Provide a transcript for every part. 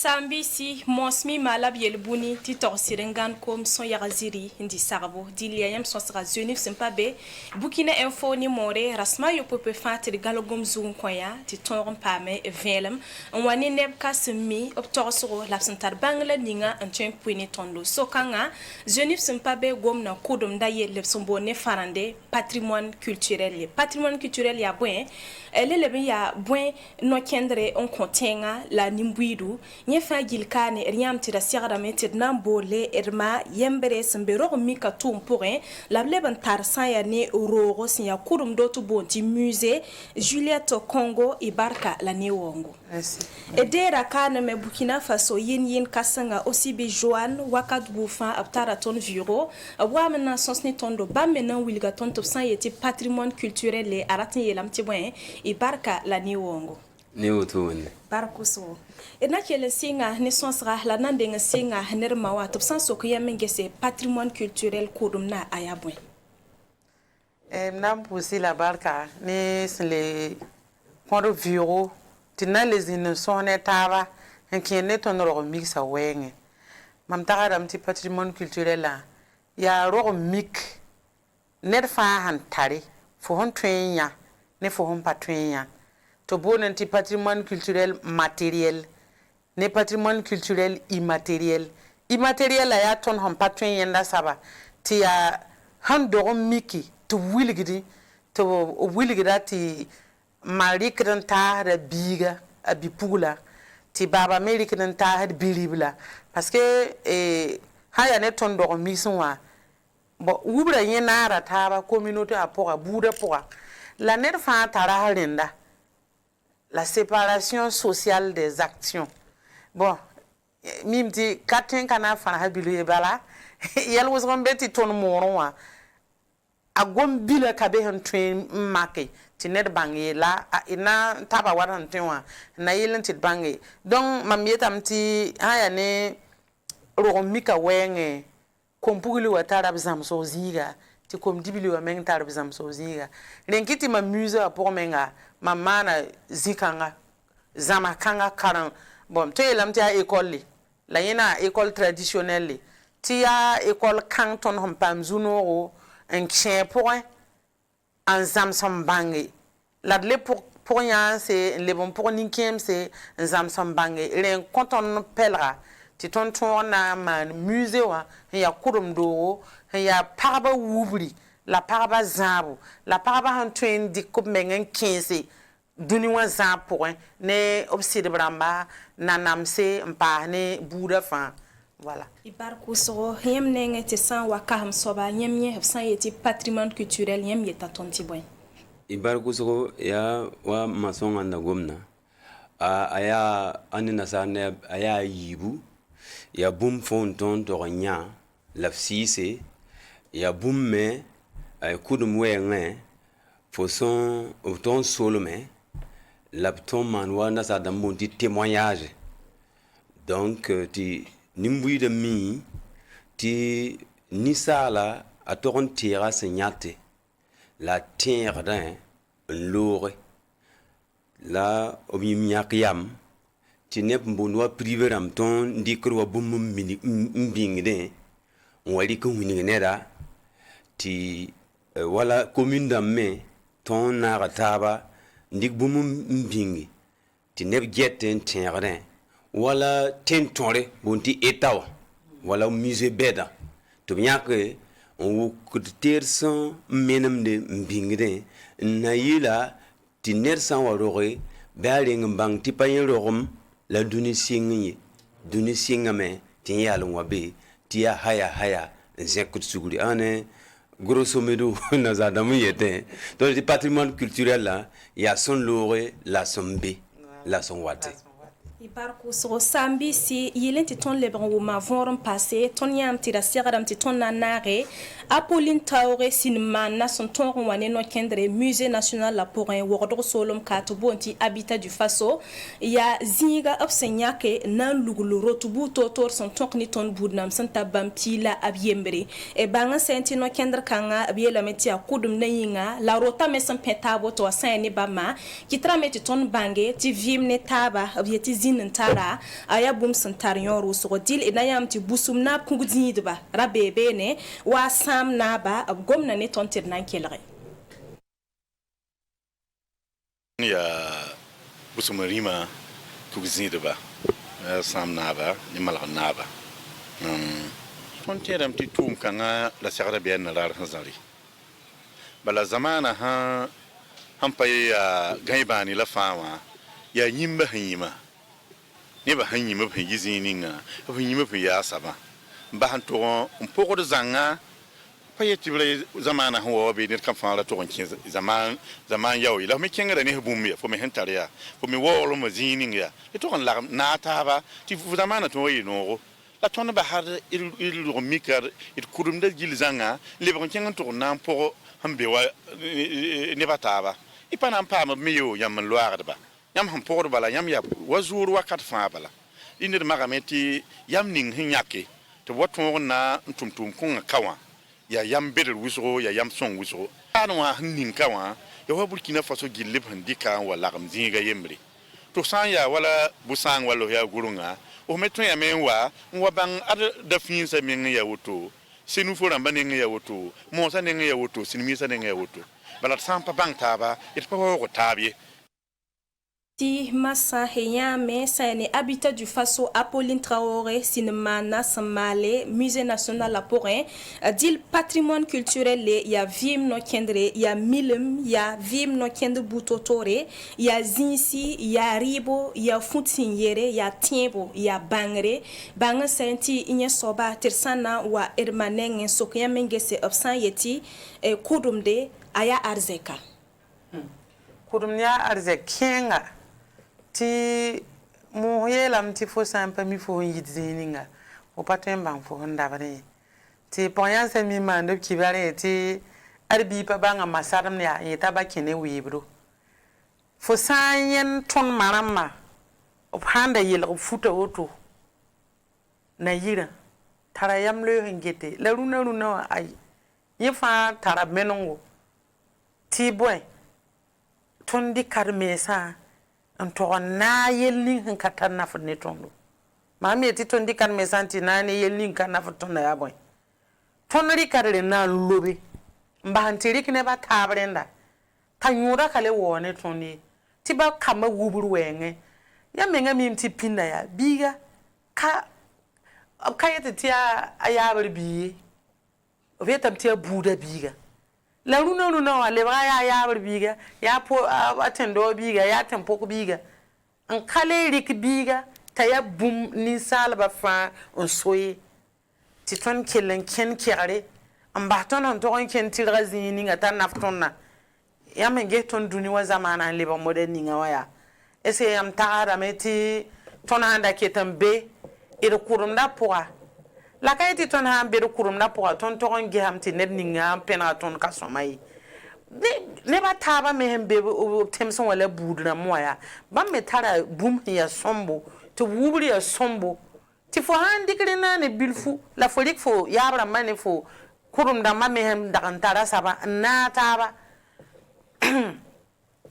Sambisi mosmi malab yelbuni ti torsirengan kom son yagaziri ndi sarbo diliayam sosra zunif sempabe Bukina info ni more rasma yo pepe fatir galogom zoom koya ti toron pame velem wani nebka semi op torsoro lapsantar bangla ninga un puini tondo sokanga zunif sempabe gom na kodom da yeleb sombo ne farande patrimoine culturel ya buen elelebe ya buen no kendre on kontenga la nimbuidu nyefa gilkane riam tira siagara metir nambole erma yembere sembero mika tum pourrin la leban tarsan ya ne rogo ya kurum dotu bonti musée Juliette Congo ibarka la ne wongo edera kana me Burkina Faso yin kasanga aussi be Joan wakat boufa aptara ton viro awamena sonsni tondo bamena wilga ton top 100 yeti patrimoine culturel le aratin yelam tibwen ibarka la ne wongo ne wotone barkuso ena kele singa ne sonsra la nandenga singa nerma wa top 100 sokuya mengese patrimoine culturel kodumna ayabwen nam poussi la barka ne le pont viro tina les innocents tava en qui ne ton ro mix a wenge mam tagara mti patrimoine culturel la ya ro mix net fa han tare fo hon twenya ne fo hon patwenya to bon anti patrimoine culturel matériel ne patrimoine culturel immatériel la ya ton hon patwenya nda saba ti ya han do miki to wilgida ti marikran ta da biga abipula ti baba american ta da bilibla parce que haya ne ton do miswa bo wubra yena ra ta ba communauté apora buda pora la net fa tara halinda la séparation sociale des actions bon mimti katen kana fa habilu bala yel wosron beti ton moronwa agom bila kabe han train make ti net bangi la ina taba waran tenwa na yelen ti bangi donc mamietam ti haya ne ro mika wenge kompugili watara bizam so ziga ti kom dibili wa meng tar bizam so ziga renkiti ma muse pour menga mamana zikanga zama kanga karan bon to yelam ti a école la yena école traditionnelle ti a école canton hom pam zunoro un chien pour un zamsam bangi la de pour rien c'est les bons pour ninkem c'est un zamsam bangi ren canton pelra ti ton na man musée wa ya kurum do ya parba wubri la parba zabu la parba han train di coupe mengen 15 duni wa za pour ne obside bramba nanamse mpa ne buda fa voilà ibarku so yemnenge te san wakam soba yemye san yeti patrimoine culturel yem yeta tonti boy ibarku so ya wa mason anda gomna aya anina sana aya yibu ya bum fonton to nya lafsise ya bum me ay kudum wenge fo son auton solome lapton manwa na sa dambon ti témoignage donc ti nimbui de mi ti nisala a toron tira senyate la terre d'un lore la obimyakiam ti nep mbonwa privé ram ton dikro bum mbingde wali ko winera ti wala commune d'amme ton na taba ndik bum mbingi ti nep jeten terrain wala tentore bonti etawa wala musée beda to bien que on coûter sans menam de mbingde na yila ti nersan warore baling bang ti payen rom la duni singame ti yalon wabe ti ya haya zekut suguri ane grosso modo na zadamu yete donc le patrimoine culturel là il y a son lore la sombe la son wate ibarku so sambi si yelenti ton lebran wo ma voron passé ton yam ti da siradam ti ton nanare Apolline Traoré sinman na son ton wane no kendre musée national la pour un wordro solom kato bonti habitat du faso ya zinga obsenya ke nan lugulu rotubu totor son ton ni ton budnam santa bamti la abiembre e banga senti no kendre kanga abiela meti akudum na yinga la rota mesan petabo to asani bama ki trameti ton bange ti vimne taba abieti din tara aya bum santar yoro so dil ina yam ti busum na kungu dinidba rabebe ne wa sam na ba gomna ne tontir nan kelre ya busum rima kungu dinidba sam na ba ni malga na ba tontiram ti tum kanga la sagra bien na rar hazari bala zamana ha hampa ya gaibani la fama ya yimba hanyima ne ba hanyima ba yizininga ba hanyima ba ya saba ba han to on poko de zanga pa yeti bla zamana ho be ne kan fara to kin zaman yau ila me kenga da ne bummi fo me hentare ya fo me wolo ma zininga e to kan la na ta ba ti fu zamana to yi no la ton ba har il romikar it kurum da gil zanga le ba kenga to na poko hambe wa ne bataba ipana mpama miyo yam loire ba yam han por bala yam ya wazur wakat fa bala inir magameti yam ning hinyake to wato na tumtum kun kawa ya yam bedel wusro ya yam son wusro anwa ning kawa ya wa burkina faso gilib handika wala gamzinga yemri to san ya wala busang wala ya gurunga o meto ya menwa nwa bang ada da finsa men ya woto sinu fo ramba ne ya woto mo sa ne ya woto sinimisa ne ya woto bala sampa bang taba it pa ko tabi Ti Massa Heyame, c'est habitat du Faso Apolline Traoré, Cinéma Samale, Musée national à Porin, dit patrimoine culturel, il y a Vim no Kendre, il y a Milum, il y a Vim no Kendre Boutotore, il y a Zinsi, il y a Ribo, il y a Foutinyere, il y a Tiembo, il y a Bangre, Bangre Senti, Inye Soba, Tersana, ou Hermaneng, Sokia Mengese, Obsan Yeti, Kudumde, Aya Arzeka. Kudumnia Arzekenga. Ti mo yelam ti fo sampa mi fo yidzininga o patem bang fo ndabare ti poyan se mi mando ki bare ti arbi pa banga masaram ya yeta ba kene wibro fo sanyen ton marama o handa yel o futa oto na yira tara yam le ngete la runa ay yefa tara menongo ti boy ton di karmesa to na yelling hin katan na fne tondo mami ti ton di kan me santi na ne yelling kan na fton na yaboy ton ri karle na lobe mba hantiri kine ba tabrenda tanyura kale wone toni ti ba kama wuburu wenge ya menga mi ti pinda ya biga ka yete ti ayabar biye o vetam ti buda biga la runa wa le ba ya biga ya po atendo biga ya tempo biga an kale rik biga ta ya bum ni salba fa on soye ti ton kelen ken kire an ba ton on ton ken tilrazini ngata naftonna ya menge ton duni wa zamana le ba moderni nga waya ese am taara meti ton anda ketambe ire kurumda poa la kayti ton ha be kurum na po ton ton ge hamti ned ninga pena ton ka somai ne ba taba me hembe temson wala budra moya ba me tara bum ya sombo to wubri ya sombo ti fo handi krina ne bilfu la folik fo yabra mane fo kurum da ma me hem da tara saba na taba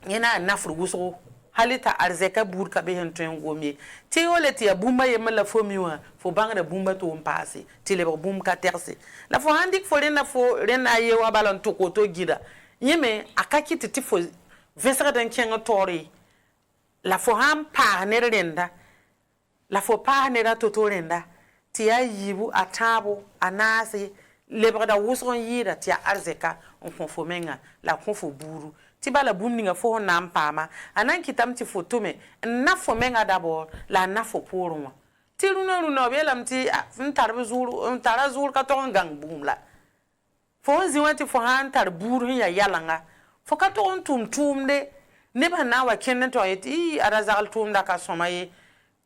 yana nafru guso halita arzeka burka be hen ton gomi ti wala ti bumba yema la fo miwa fo bangre bumba to mpasi ti le bum ka terse la fo handik fo rena ye wa balon to ko to gida yeme akaki ti fo vesra dan kenga tori la fo ham pa ne renda la fo pa ne ra to renda ti ya yibu atabo anase le brada wusron yira ti arzeka on fo menga la kon fo buru ti bala bumninga fo na mpama anan kitam ti foto me na fo menga d'abord la na fo porwa ti runa belam ti ntarbe zuru ntara zuru ka to gang bumla fo ziwati fo han tar buru ya yalanga fo ka to tum de ne ba na wa kenne to yeti arazal tum da ka somaye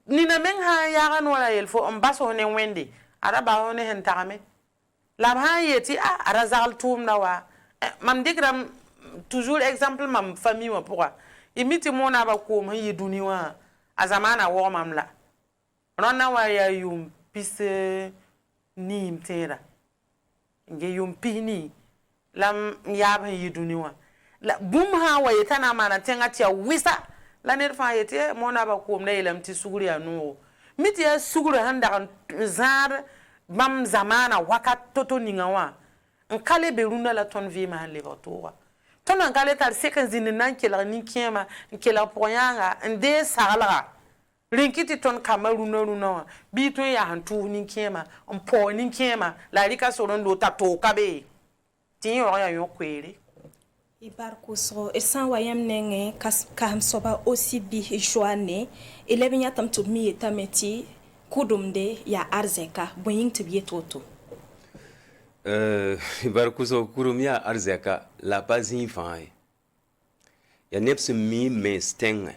ni na men ha ya gan wala yel fo ambaso ne wende araba one hen tame la ha yeti arazal tum da wa mam digram toujours exemple mam famille wa pourquoi imiti mona ba ko ma yiduni wa azamana wo mamla ronna wa ya yum pise ni mtera nge yum pini lam ya ba yiduni wa la bum ha wa yetana mana tenga tia wisa la ned fãa yetɩ mo na ba koomda yeelame tɩ sugr yaa noogo mi tɩ yaa sugr sẽn dag n zãad bãmb zamaana wakat to-to ninga wã n ka le be rũndã la tõnd vɩɩmã sẽn lebg tʋʋga tõnd n ka le tar sek n zĩnd n na n kelg nin-kẽema n kelg pʋg-yãanga n deeg saglga rẽnki tɩ tõnd kambã rũndã wã bɩ tõe n yaa sẽn tʋʋs nin-kẽema n paoog nin-kẽema la a rɩka sor n loog t'a toog ka be tɩ yẽ yaoog yaa yõ-koeere Ibar kusro esan wayam nenge kam soba aussi bi joane elebe nyatam to mi etameti kudumde ya arzeka boying tibiye toto ibar kusro kurum ya arzeka la bazin fai ya neps mi me stenge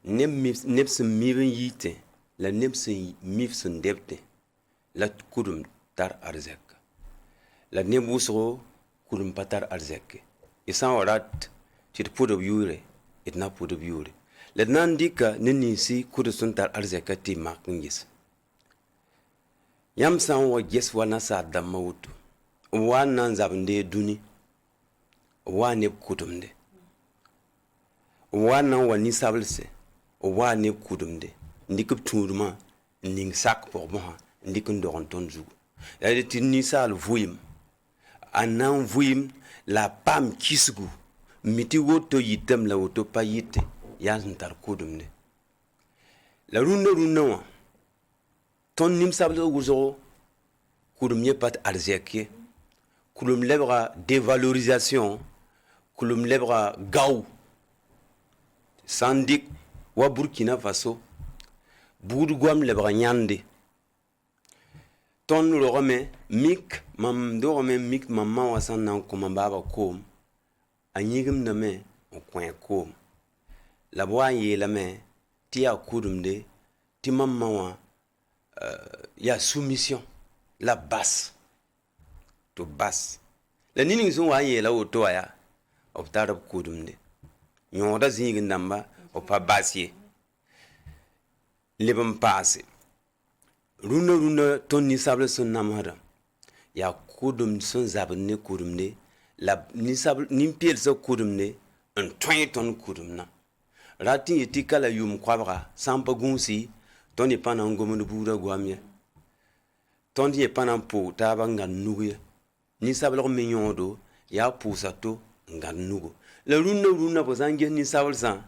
neps mi ben yite la neps mi sun debte la kurum tar arzeka la nebusro kurum patar arzeka isan warat tɩ d pʋdb yʋʋre d na pʋdb yʋʋre la d na n dɩka ne ninsi kʋd sẽn tar arzɛka tɩ mak n ges yãmb sã n wa ges wa nasaar dãmbã woto b wa n na n zabende dũni b wa neb kʋdemde b wa n na n wa ninsablse b wa neb kʋdemde n dɩk b tũudmã n ning sak pʋg mosã n dɩk n dog n tõnd zugu la tɩ ninsaal vʋɩɩm a na n vʋɩɩm la pam kisgu miti woto yitem la woto pa yite ya tar kudumne la runda wa ton nim sablo wuzo kudum ye pat arzeke kulum lebra dévalorisation kulum lebra gaw sandik wa Burkina Faso budu gwam lebra nyande ton rogame mik mam dogame mik mamma wasan nan kuma baba kom anyigim na me o kwen kom la bwa yela me ti ya kudumde ti mamma wa ya soumission la basse to basse la nini zo wa yela o to ya o tarab kudumde nyoda zingin namba o pa basie lebam passe runa ton ni sable son namara ya kudum son zabne kudumne la ni sable ni piel so kudumne un ton kudumna rati yiti kala yum kwabra sampa gunsi ton ni pana ngomu buura gwamye ton ye pana po taba ngan nuye ni sable mi nyodo ya pusa to ngan nugo la runa bo zange ni sable san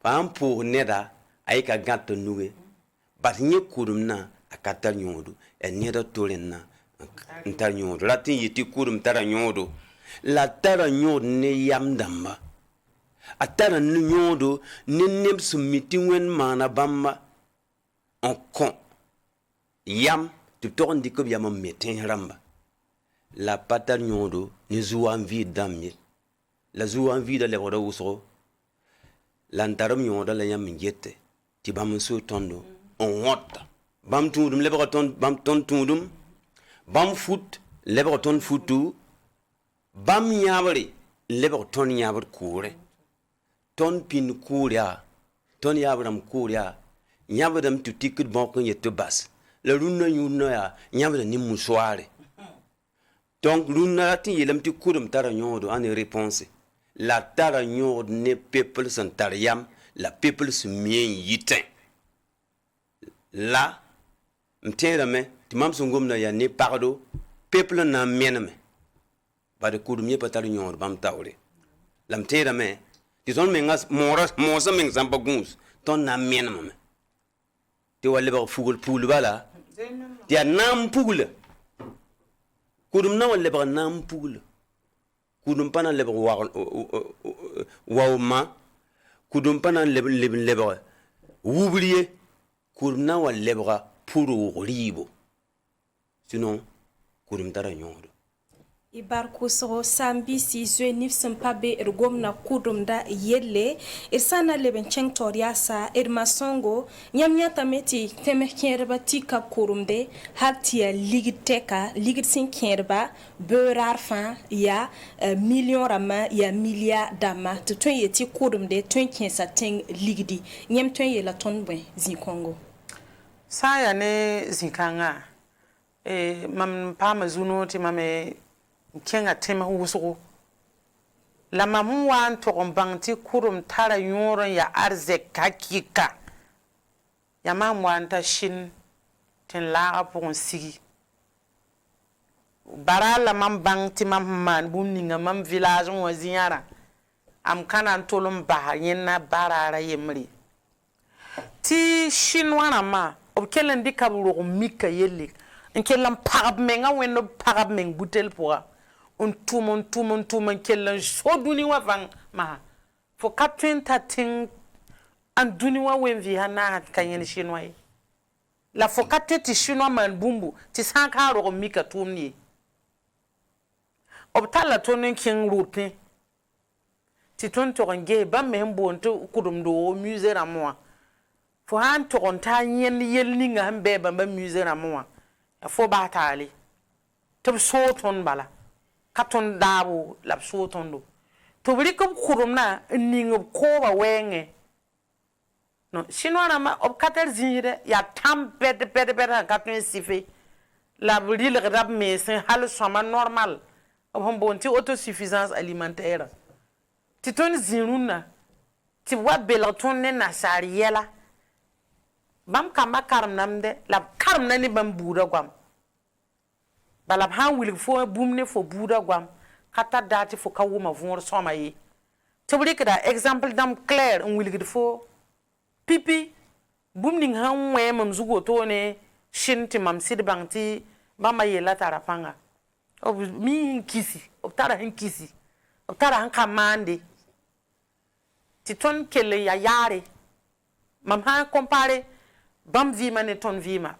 pa am pour neda ay ka gato nuge bat nye kudumna akatar nyodo en neda tolenna ntar nyodo latin yiti kurum tara nyodo la tara nyodo ne yam damba atara nyodo ne nem sumiti wen mana bamba on kon yam tu tourne di ko yam metin ramba la patar nyodo ne zuwa envie damye la zuwa envie de le wada usro lantaram nyodo la yam ngette ti bam so tondo on wota bam tundum lebra ton bam ton tundum bam foot lebra ton futu bam yabri lebra ton yabr kure ton pin kuria ton yabram kuria yabram tu tikut bon ko yetto bas le runna yunna ya yabra ni musoare donc runna ti yelam ti kurum tara nyodo en réponse la tara nyodo ne peuple san tariam la peuple se mien yitin la mtérame ti mam sungum na ya ne pardo peuple na mename ba de kudumye patar nyor bam tawre lam térame ti zon mengas mosa meng samba guns ton na mename ti wale ba fugul pul bala ti nam pugula kudum na wale ba nam pugula kudum pana le ba wa ma kudum pana le ba wubriye kudum na wale ba puru ribo sinon kurum tara nyodo ibar kusro sambi si zenif sampabe ergom na kudum da yelle irsana leben chengtoria sa irmasongo nyamnya tameti teme kierba tika kurumde hatia ligiteka ligitsin kierba beurar fan ya million rama ya milia dama to tun yeti kurumde tun kensa teng ligidi nyam tun yela tonbwe zikongo saya ne zikanga mam pama zuno ti mame kenga tema wusgo la mam wan to on bangti kurum tara yoron ya arzek hakika ya mam wan ta shin tin la pour sigi barala mam bangti mam man bum ninga mam village on ziara am kanan tolum ba yenna barara yemri ti shinwana ma ob kelen di kaburo mika yelle en kelam parab menga wenno parab meng butel pour on tumon kelen soduni wa van ma fo kapten tatin an duni wa wen vi hana kanyen shinwa la fo kapten ti shinwa man bumbu ti sanka ro mika tumni obtala tonin king route ti ton to nge ba membo to kudum do musée ra moi fo han to on ta yen yelni nga hambe ba musée ra moi fo ba tali to so ton bala katon dabu la so ton do to bri ko kudum na ninga ko ba wenge no shinwana ma ob kater zinire ya tam pede katon sife la bri le rab mesin hal soma normal ob hon bonti autosuffisance alimentaire ti ton zinuna ti wa belaton ne na sariyela bam kama karam namde la karam nani bam buda gwam bala han wil fo bumne fo buda gwam kata dati fo kawuma vunor soma yi to bri da exemple dam clair on wil gid fo pipi bumning han we mam zugo to ne shinti mam sidbangti bama yela tarapanga ob mi kisi ob tara hin kisi ob tara han kamande ti ton kele ya yare mam ha compare bam vi mane ton vima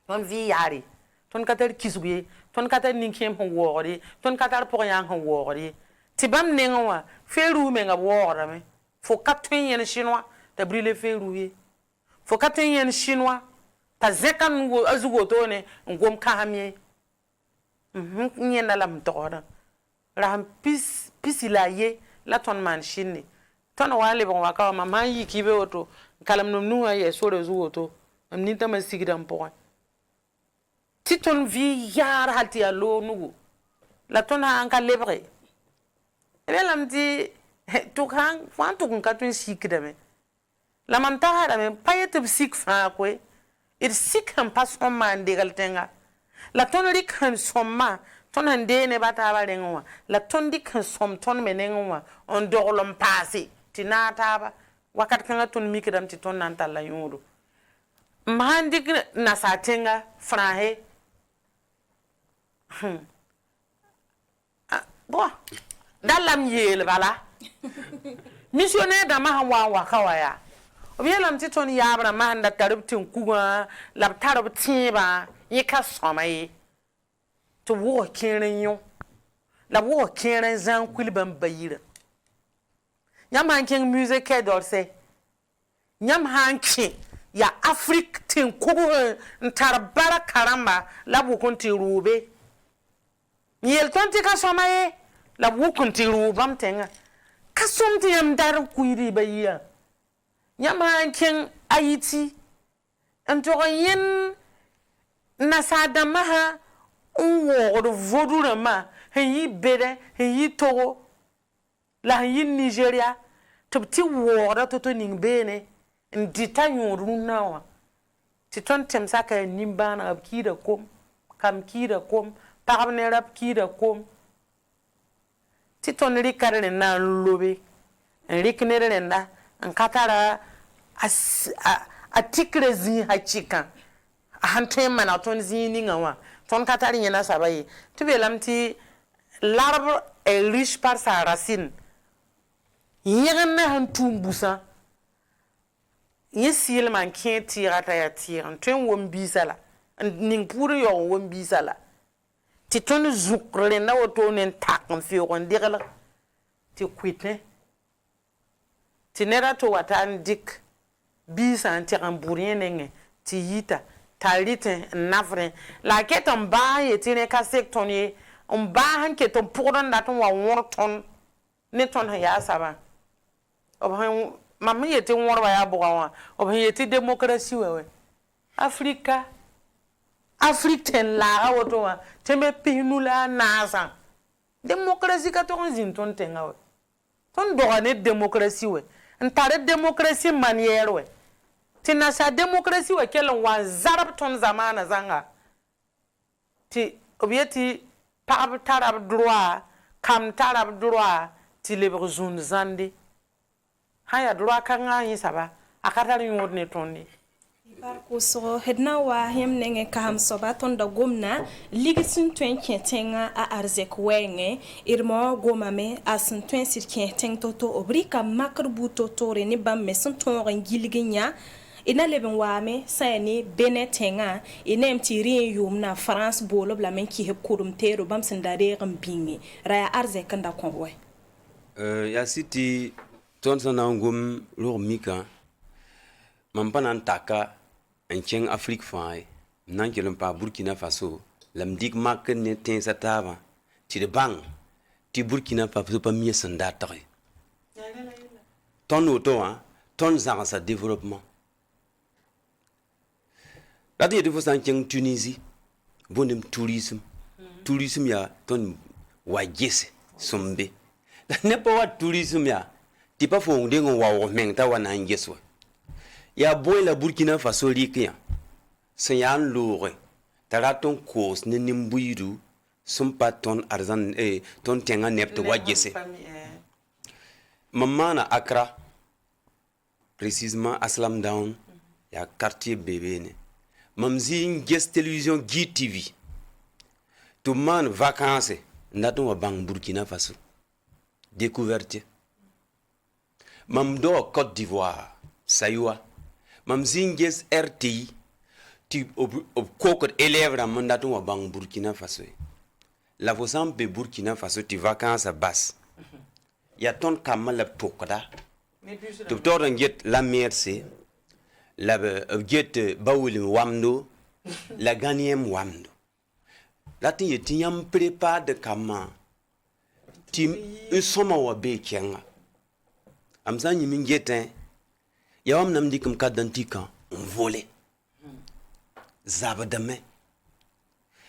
ton vi yare ton katar kisuye ton katar ninkem ho wori ton katar po yang ho wori ti bam nenwa feru me nga wora me fo katwen yen chinois ta brille feru ye fo katwen yen chinois ta zekan go azugo to ne ngom kahamie nyenda lam tora ram pisilaye la ton man shinni ton wale bon waka mama yi kibe oto kalam num nuwa ye sore zu oto am ni tama sigidam po ti ton vi yar halti alo nugu la ton ha anka lebre ebe lam ti to kan fan to kun katun sikidame la mam ta hada me payet sik fa ko it sik han pas on man de galtenga la ton rik han somma ton hande ne bata ba renwa la ton dik han som ton menenwa on dorlom passé tinata ba wakat kan ton mikidam ti ton nan talla yodo mandik na satenga frahe bo dalam yel bala missionnaire da ma wa kawaya obiyalam ti ton yabra ma handa tarubtin kuga lab tarubtin ba yika somai to wo kirin yo la wo kirin zan kulban bayira nyam hankin music dorse nyam hankin ya afrique tin kugu ntarbara karamba la bu kunti rube yel tonti ka somai la bu kunti rubam tenga kasumti yam dar kuiri bayiya nyam hankin ayiti anto yen nasada maha unwo do vodura ma yi bere yi togo la yi nigeria tubti wora to ning bene ndita yoru nawa ti ton temsa ka nimbana abkida kom kam kida kom parne rap kida kom ti ton rikare na lobe riknere na an katara a tikrezi hachika hantoy mana ton zini ngawa ton katari nyana sabaye tu belamti l'arbre est riche par sa racine yirna hantum busa yesil man ken tirata ya tiran ton wombi sala ning puru yo wombi sala ti ton zukre na woto nen tak fi on digala ti kwitne ti nera to watan dik bisa antiran burien ti yita talite nafre la keton ba yetine ka sektonye on ba han keton pourdan daton wa worton ne ton ya saba obhan mamma yeti worba ya bogawa obhan yeti démocratie wewe afrique ten la woto wa tembe pinula nasa démocratie ka ton zin ton tenga we ton dogane démocratie we ntare démocratie manière we tina sa démocratie we kelen wa zarab ton zamana zanga ti obieti pab tarab droit kam tarab droit ti le zone zande haya droit kanga yi saba akata yin wodne tondi Barko so hedna wa hem nenge kaham soba tonda gomna ligisin twen kentenga a arzek wenge irmo gomame asin twen sir kenteng toto obrika makar buto tore ni bam mesun tonga gilginya ina leben wame sayani benetenga ina mtiri yumna France bolo bla men ki heb kurum tero bam sindare gambingi raya arzek nda konwe ya city ton sana ngum lor mika mampanan taka en cheng Afrique fai nan kelon pa Burkina Faso lam dik mak ne ten satava ti de bang ti Burkina Faso pa mi sanda tare ton auto ton za sa développement la de faut san cheng Tunisie bonem tourisme ya ton wajese sombe la ne pa wa tourisme ya ti pa fo ndengo wa meng ta wana ngeswa ya boy la Burkina Faso rikiya sayan lore taraton kos ne nimbuiru sumpa ton arzan ton tenga nepto wajese mamana Accra précisément Aslam Down ya quartier bébé ne mamzi nges télévision GTV tout man vacances ndaton wa bang Burkina Faso découverte mam do Côte d'Ivoire saywa mam zinges RTI ti ob kokot élève ra mandato wa bang Burkina Faso la vosam be Burkina Faso ti vacances à bas ya ton kamal tokda to tor nget la merci la get bawul wamdo la ganiem wamdo la ti yam prépare de kama ti soma wa be kenga am zanyi min getin yawam nam dikum kadantika on volé zabadame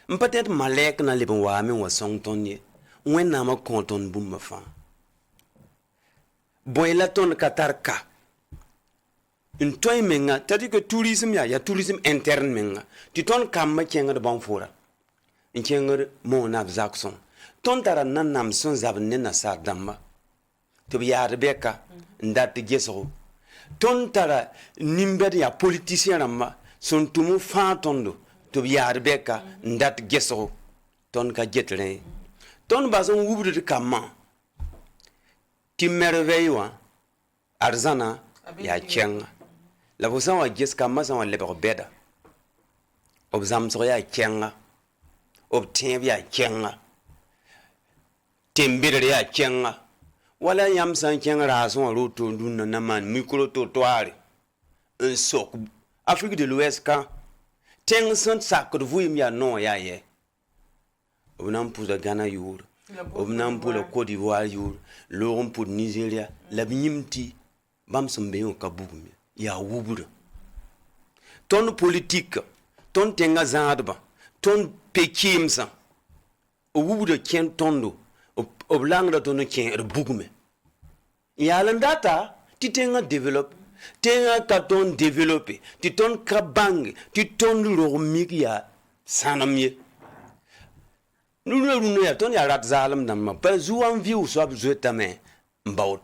peut-être malek na lebon wa min wa songtonye wen na ma konton bum ma fa boy la ton katarka une toy menga tadi que tourisme ya tourisme interne menga ti ton kam ma kenga de bon fora in kenga mo na zakson ton tara nan nam son zabne na sa damba to biya rebeka ndat geso ton tara nimber ya politicien ramba son tumu fantondo to biya rebeka ndat geso ton ka jetre ton bazon wubru de kama ti merveille arzana ya kenga la vosan wa ges kama san wa lebe beda obzam so ya kenga obten ya kenga tembere ya kenga wala yam san kenga rason roto nduna na man micro trottoir un sok Afrique de l'Ouest quand teng sant sak de vuyim ya non ya ye obnam pour le Ghana your obnam pour le Côte d'Ivoire your l'orum pour Nigeria la binyimti bam sombe yo kabugum ya wubura ton politique ton tenga zadba ton pekimsa o wubura ken tondo o blangda ton ken er bugume ya landata ti tenga develop tenga ka ton développer ti ton kabang ti ton romik ya sanamye nous ya ton ya rat zalam dan ma pa zuan viu so abzu tame mbaut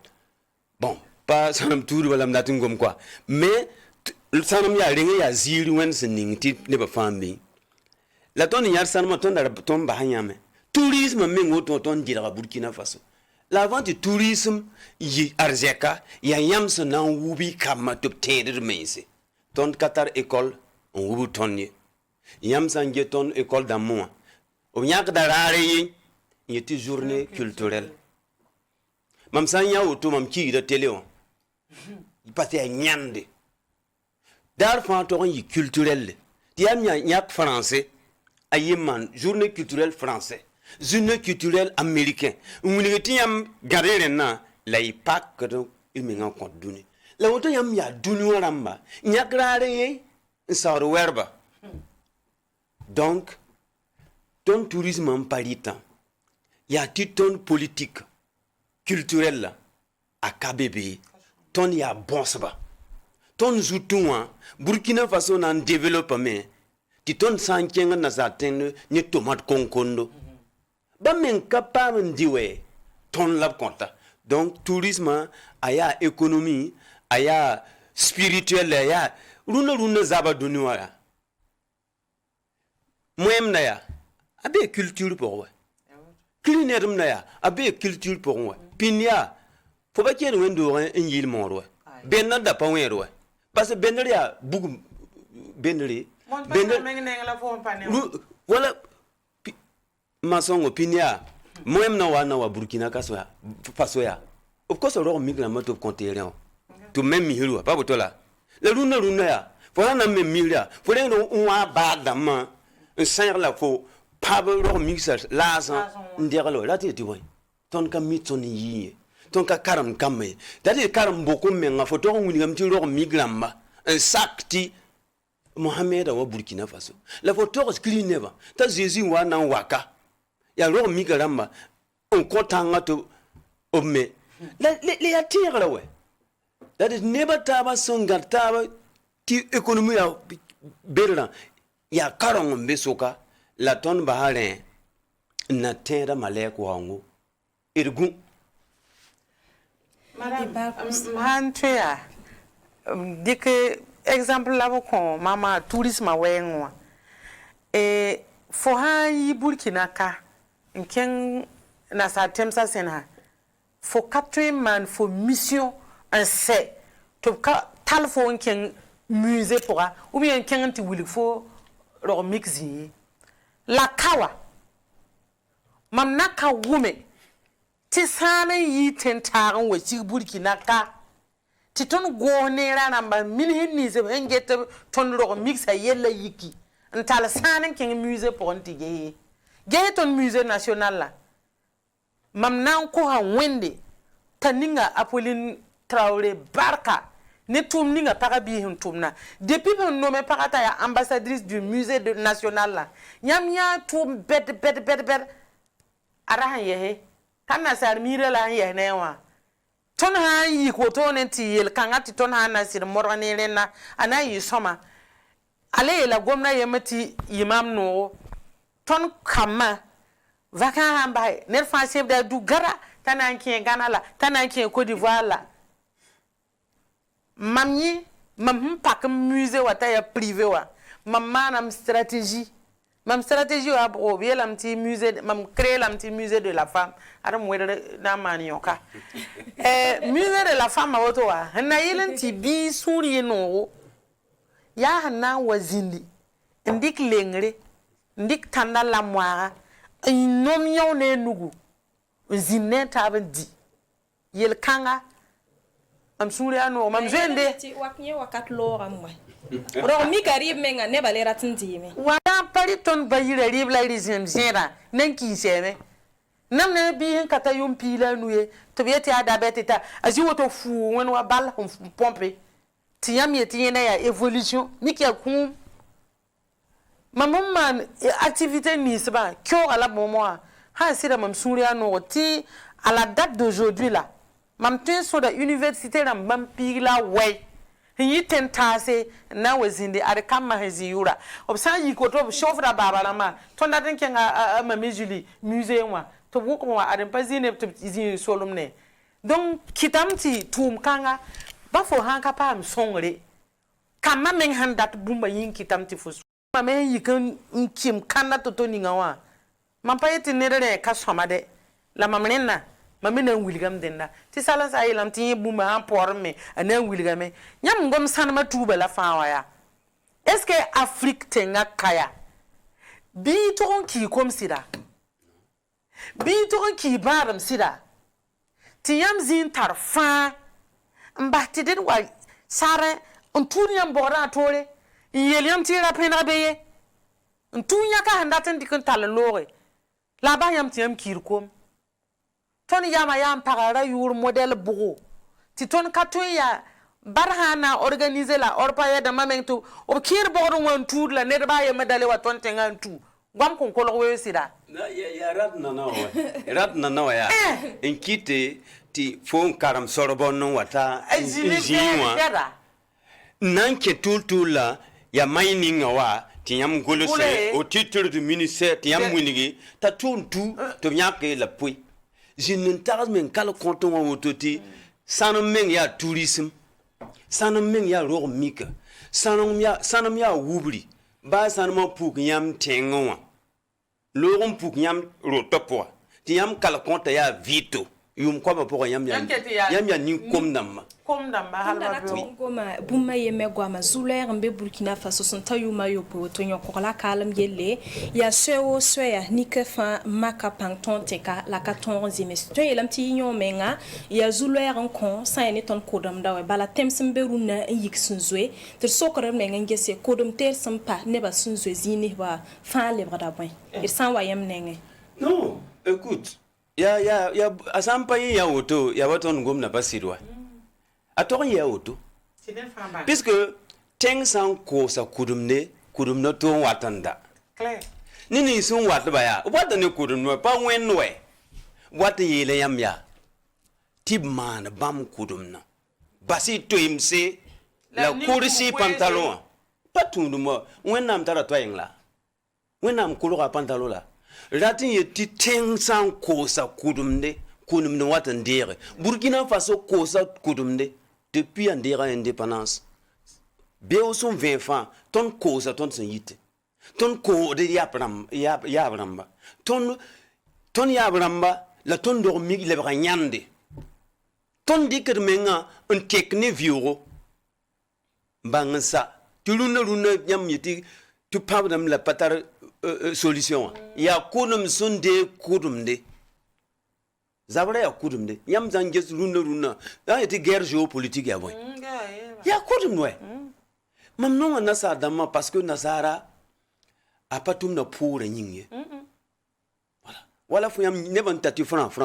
bon pas sanam tour wala mdatin gom quoi mais sanam ya ringa ya ziri wen sining ti ne ba fambi la ton yar sanam ton da ton ba hanyame tourisme mengo ton dira Burkina Faso la vente tourisme yi arzeka ya yamso na wubi kama top teder mense ton Qatar école on wubu tonye yamsa nge ton école d'amour o nyak da rare yi yeti journée culturelle mam sanya auto mam ki da télé on il passe à nyande dar fa to yi culturel ti am nyak français ayman journée culturelle français journée culturelle américain unigeti yam garere na la ipak ko ilminga ko duni la woto yam ya duni ramba nyak rare yi sar werba donc ton tourisme en paritan ya ti ton politique culturelle la a KBB ton ya bonsba ton zutuwa Burkina Faso nan développement ti ton sankenga na zaten ni tomate konkondo ba men capable ndiwe ton lab konta donc tourisme aya économie aya spirituel aya runa zaba duniya moyem na ya abe culture pour ouais culinaire na ya abe culture pour ouais pinya faut pas qu'il y ait un yil moro benna da pa wero parce que benri ya bugu benri wala masongo pinya moyem na wa Burkina Faso ya of course ro migra mato conterien to même mihiru pas botola le runa ya faut na même milia faut le on ba dama un saint la faut pas ro mixer la san ndiralo la ti boy ton ka mitson yi ton ka karam kamme dadi karam boko menga faut to nguni ngam ti ro migramba un sakti Mohamed wa Burkina Faso la photo screeneva ta Jésus wa nan waka ya ro migramba on kontanga to omme les attire là ouais that is never taba songa taba ti économie ya berla ya karong mbesoka la ton bahare na terra maleko wangu irgu madame man tuya dike exemple la ko mama tourisme wenwa fo ha yi Burkina ka nken na sa temsa senha fo katwe man fo mission un c'est to ka tal fo nken musée pour ou bien nken ti wili fo ro mixi la kawa mam naka wume ti sana yi tentaran wa ci Burkina ka ti ton gone rana ba min hinni se ngete ton ro mixa yella yiki ntal sana nken musée pour ntige ge ton musée national la mam nan ko ha wende taninga Apolline Traoré barka ne tum ninga para bi hin tumna depuis ben nommé parata ya ambassadrice du musée national la nyam ya tum bet ara ye kana sar mire la ye ne wa ton ha yi ko to ne ti yel kanga ti ton ha na sir morane rena ana yi soma ale la gomna ye mati imam no ton kama vaka hamba ne fa chef da du gara tananki Ghana la tananki Côte d'Ivoire la mamni mam pak musée wa ta ya privé wa mamma nam stratégie wa bro bien lam ti musée mam créer lam ti musée de la femme adam wede na manioka musée de la femme woto wa na yelen ti bi suri no ya hana wazindi ndik lengre ndik tanda la moara nom yon ne nugu zinne tabandi yel kanga am suri ano mam jende ti waknye wakat lora mwa ro mi garib menga ne balera tindime wala pariton bayire ribla rizem zera nanki seme namne bi hen kata yum pila nuye to bieti ada beteta azi woto fu won wa bal on pompe ti yam yeti yena ya évolution miki akum mamam man activité ni c'est pas kyo ala momo ha sira mam suri ano ti à la date d'aujourd'hui là mam tin so da université ram mam pila way yi tentase na wazindi are kama hezi yura obsa yi ko to chauffeur baba la ma to na den kenga mami Julie musée wa to bu ko wa are pazine to izin solumne donc kitamti tum kanga ba fo hanka pam songre kama men handat bumba yin kitamti fo mame yi kan kim kana to ninga wa mam pa yeti nere ka somade la mamnena mamina wilgam denna ti sala sa yelam ti bumba han porme ana wilgame nyam ngom sanma tuba la fawa ya est-ce que Afrique tenga kaya bi to ki kom sida bi to ki baram sida ti yam zin tarfa mbati den wa sare on tuniam bora tole yeliam ti ra pena beye on tunya ka handaten dikon tal lore la ba yam ti yam kirkom ton yama yam parara yur modèle bugu ti ton katoya barhana organiser la orpa ya da mamento o kir bodo won tour la ne ba ya medale wa ton tengan tu gwam kon ko lo sida ya rat na no ya in kite ti fon karam sorbon no wata jinwa nan ke tultula ya mining wa ti yam golose au titre du ministère ti yam winigi ta tuntu to nyake la pui jinin tars men kala konton wa wototi sanam men ya tourisme sanam men ya rormika sanam ya wubri ba sanam puk yam tengo lorum puk yam rotopo ti yam kala konta ya vito yum ko ba poko yam ya ni komnam halba goma buma yeme goma zuler mbe Burkina Faso son tayuma yo po to nyoko la kalam yelle ya sewo soya nikefa maka pangton teka la 14e to yelam ti nyo menga ya zuler kon sa ni ton kodam dawe bala temsim beruna yik sunzwe ter sokore menga ngese kodum ter sampa ne ba sunzwe zini ba fa le brada boy il san wayem nenge non écoute ya asampa ya auto ya waton gomna basirwa ator ya auto puisque teng san ko sa kudumna to watanda clair ni sun wat ba ya wata ne kudumno pa wenwe wata yele yam ya tibman bam kudumna basi to imse la kursi pantalon patundumo wenam tara to yengla wenam kulura pantalon la ratin yeti teng san ko sa kudumne wata ndere Burkina Faso ko sa kudumne depuis indépendance béo son 20 francs ton cause ton yite ton ko de yabramba ton yabramba la ton dormi le branyande ton diker menga un technique vioro bangsa tuluna yam yiti tu pardam la patar solution ya kunum sunde kudumde zabra ya kudumde yam zanges runa da yati guerre géopolitique ya boy ya kudumwe mamno nasa dama parce que nasara apatum na pour nyinge voilà fu yam neban tati France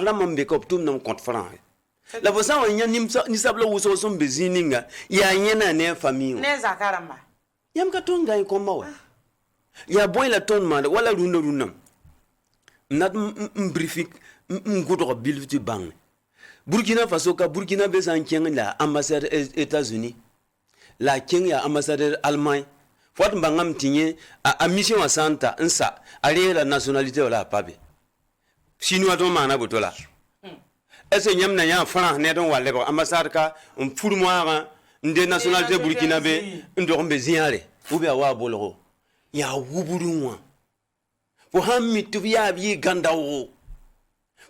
la mambe ko tum na compte France la vosa wa nyani ni sabla wuso so bezininga ya nyena ne famille ne zakaramba yam ka tonga ko mawa ya boy la ton manda wala runa nat briefing ngudro bilfti bang Burkina Faso ka Burkina be san keng la ambassade États-Unis la keng ya ambassadeur Allemagne fot mbangam tinye a mission wa santa nsa ale la nationalité wala pabe chinois don mana botola ese nyam na ya France ne don wale ambassade ka furmoira nde nationalité Burkina be ndo mbe ziare ubi awa boloro ya wuburunwa fo hammi tu ya bi gandawo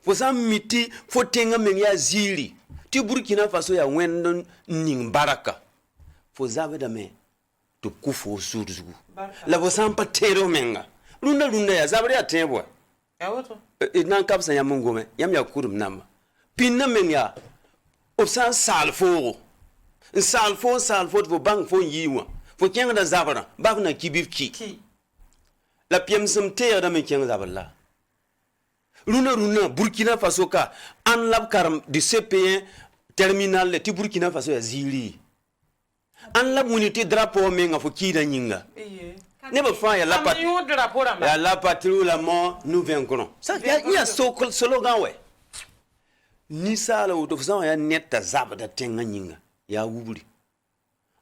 fo miti fo tenga men ya ziri ti Burkina Faso ya wendon ning baraka fo zabe da me to kufo surzugu la fo sampa tero menga runda ya zabe ya tebwa ya woto nan kapsa ya mungome yam ya kurum namba pinna men ya opsan salfo fo bang fo yiwa fo kenga da zabara bafna kibif ki la piemsum te da men kenga zabala runa Burkina Faso ka an lab karam de CP1 terminal ti Burkina Faso ya ziri an lab unité drapeau menga fo kida nyinga ne ba fa ya la patrie la mort nous vaincrons ça il y a slogan we ni sala auto fo ya netta zabada tenga nyinga ya wubuli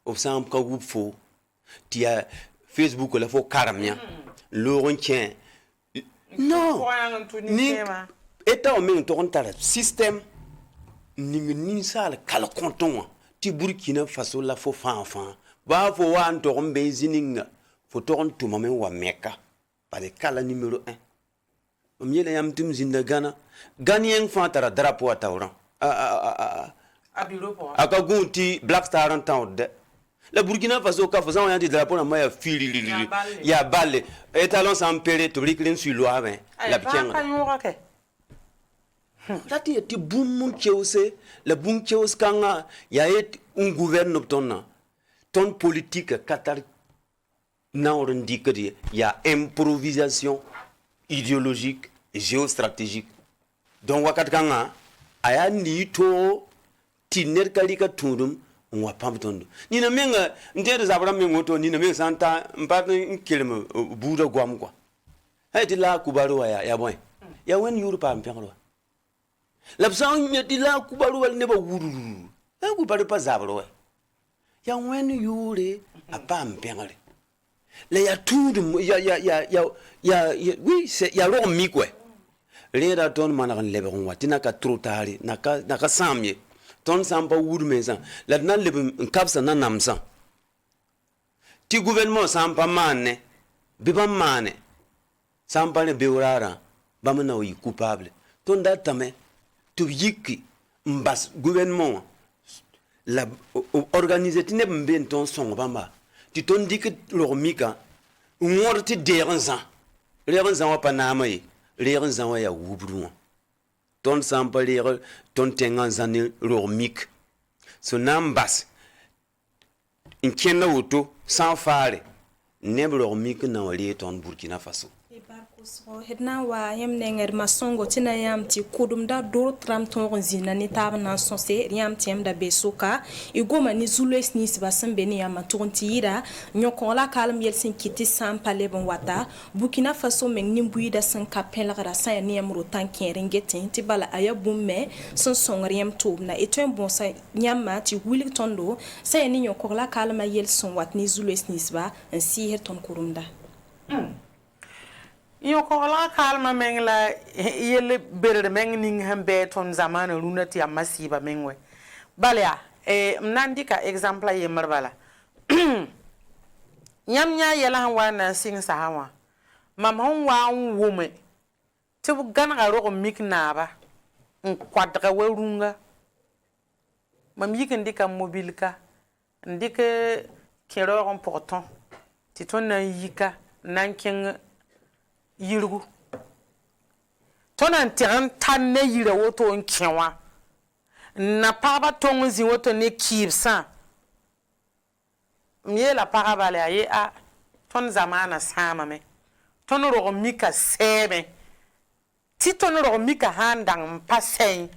of sam ka wubfo ti ya Facebook la fo karamnya loron tien non ni état o men to kontara système ni sala kala konton ti Burkina Faso la fo fan ba fo wan to mbe zininga fo to on to mamen wa meka pale kala numéro 1 o miele yam tum zinda ganien fa tara drapeau atawran a bureau po aka gunti Black Star en temps de la Burkina Faso ka faisant un drapeau na maya fili ya balle étalon sans péré to riklin sur loi ben la pienga lati ti bum cheuse la bum cheuse kanga ya et un gouverne ton politique qatar na orindike di ya improvisation idéologique et géostratégique donc wakat kanga aya ni to tiner kalika tundum wa pamtondo nina menga ndere zabra mengo to nina menga santa mpat kelme buda gwam kwa hay ti la kubaru ya boy ya wen yuru pam pengro la bsa mi ti la kubaru wal ne ba wuru ha kubaru pa zabro ya wen yure a pam pengre le ya tudu ya oui c'est ya ro mi quoi le da ton managan lebe on watina ka trotari naka samye ton sampa wuru mesa la nan lebe kapsa nan namsa ti gouvernement sampa manne biba mane sampa ne beurara bamana yi coupable ton datame tu yiki mbas gouvernement la organiser ti ne mben ton son bamba ti ton dik lo mika ngorti deranza leranza wa panama yi leranza wa ya wubru ton sampa le ton tengan zani lo mik so nambas in kenna woto sans fare nebro mik na wali ton Burkina Faso hedna wa yam nenger masongo tina yam ti kudum da do tram ton zina ni tab na sonse yam tem da besoka igoma ni zules ni sibasan beni yam tonti ira nyoko la kalm yelsin kiti sam pale bon wata Burkina Faso men ni buida san kapel ra sa ni yam rotan kerengetin ti bala aya bumme son songr yam tob na eto bon sa nyama ti wili tondo sa ni nyoko la kalma yelson wat ni zules ni siba en si her ton kurumda yo ko la kalma mengla yele berde mengning hambe ton zamana lunati amasiba mengwe balya mnandika example ye marbala nyamnya yela wana sing sahawa mam hon wa wume te bu gan ga ro miknaba kwadga werunga mam yikin dika mobilka ndike kero important ti ton na yika nankin yirgu tonan tiran tan ne yira woto nkewa na paba tonzi woto ne kibsa miela para bale aye a ton zamana sama me ton ro mika sebe ti ton ro mika handang pasen